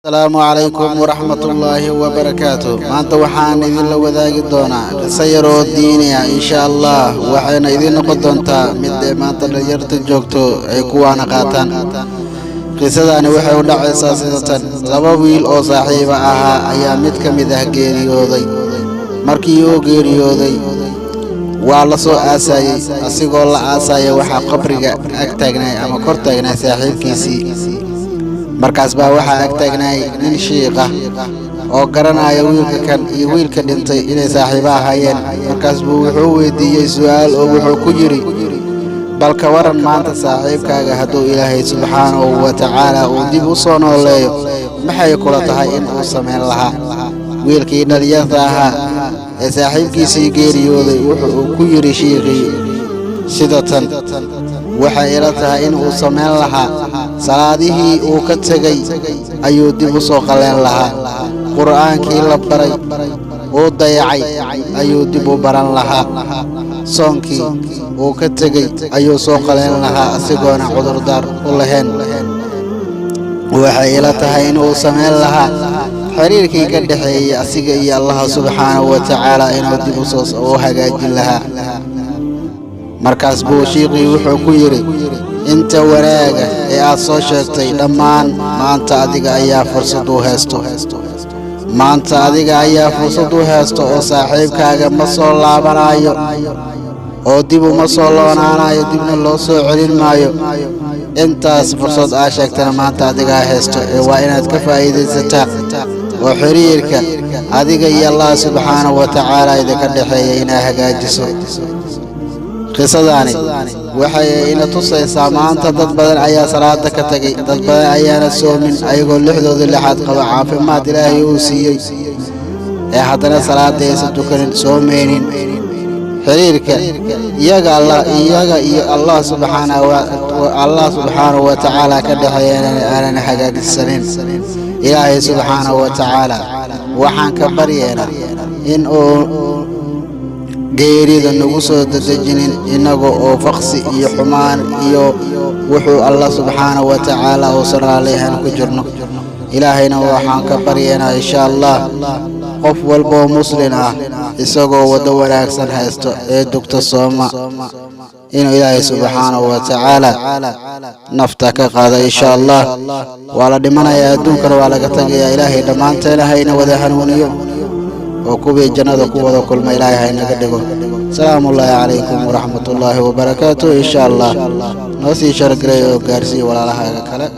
السلام عليكم ورحمة الله وبركاته. ما أنت وحان إذن لو ذاك الدونا سيروا الدينية إن شاء الله وحين إذن قدونتا مد ما أنت رجرت جوكتو عكوانا قاتان قصداني وحي ودع أساسية لبويل أو صاحب أها أيامتك مده غيريودي مركيو غيريودي وعلى سو آساي أسيقو الله آساي وحا قبرك أكتاقناي أما كورتاقناي ساحب كيسي markaas baa waxa ag taagnay nin sheekh ah oo garanaya wiilka dhintay inay saaxiibo ahaayeen markaas buu wuxuu weydiiyay su'aal oo wuxuu ku yiri bal ka waran maanta saaxiibkaaga hadduu Ilaahay subxaanahu wa ta'aala uu dib u soo nooleeyo maxay kula tahay in uu sameyn lahaa wiilkii dhalinyarada ahaa ee saaxiibkiisii geeriyooday wuxuu ku yiri sheekhi sidatan waxay ila tahay in uu sameyn lahaa salaadihii uu ka tagay ayuu dib u soo qaleen lahaa quraankii la baray oo dayacay ayuu dib u baran lahaa soonkii uu ka tagay ayuu soo qaleen lahaa asigoona cudurdaar u lahayn waxay ila tahay in uu sameyn lahaa xiriirkii ka dhaxeeyay asiga iyo Allah subhanahu wa ta'ala inuu dib u soo hagaajin lahaa markaas buu sheekhi wuxuu ku yiri inta waraaga ee aad soo sheegtay dhammaan maanta adiga ayaa fursad u haysto maanta adiga ayaa fursad u haysto oo saaxiibkaaga ma soo laabanayo oo dib uma soo loonaanayo dibna loo soo celin maayo intaas fursad aad sheegtana maanta adiga haysto ee waa inaad ka faa'iideysataa oo xiriirka adiga iyo Allah subhanahu wa ta'ala idinka dhaxeeya inaa hagaajiso قصداني waxay ina tusaysaa maanta dad badan ayaa salaada ka tagay dad badan ayaana soomin ayagoo lixdooda lixaad qaba caafimaad Ilaahay uu siiyay ee haddana salaadaysa tukanin soomeenin xiriirka iyaga iyo Allah subhanahu wa ta'ala ka dhaxeeyana aanan hagaajisanin Ilaahay subhanahu wa ta'ala waxaan ka baryeena in uu geerida nagu soo dadajinin inaga oo faqsi iyo xumaan iyo wuxuu Allah subhanahu wa ta'ala oo saraaleehan ku jirno ilaahayna waxaan ka baryeena insha Allah qof walbo muslim ah isagoo wada wanaagsan haysto ee dugta sooma inuu Ilaahay subhanahu wa ta'ala nafta ka qaado insha Allah wala dhimanaya adduunka waa laga tagayaa Ilaahay dhamaanteena hayna wada hanuuniyo وكوبي جنة كوبا كل ما إلهي هاي نقدقه السلام الله عليكم ورحمة الله وبركاته إن شاء الله نوسي شرق ريو قارسي ولا لها كلا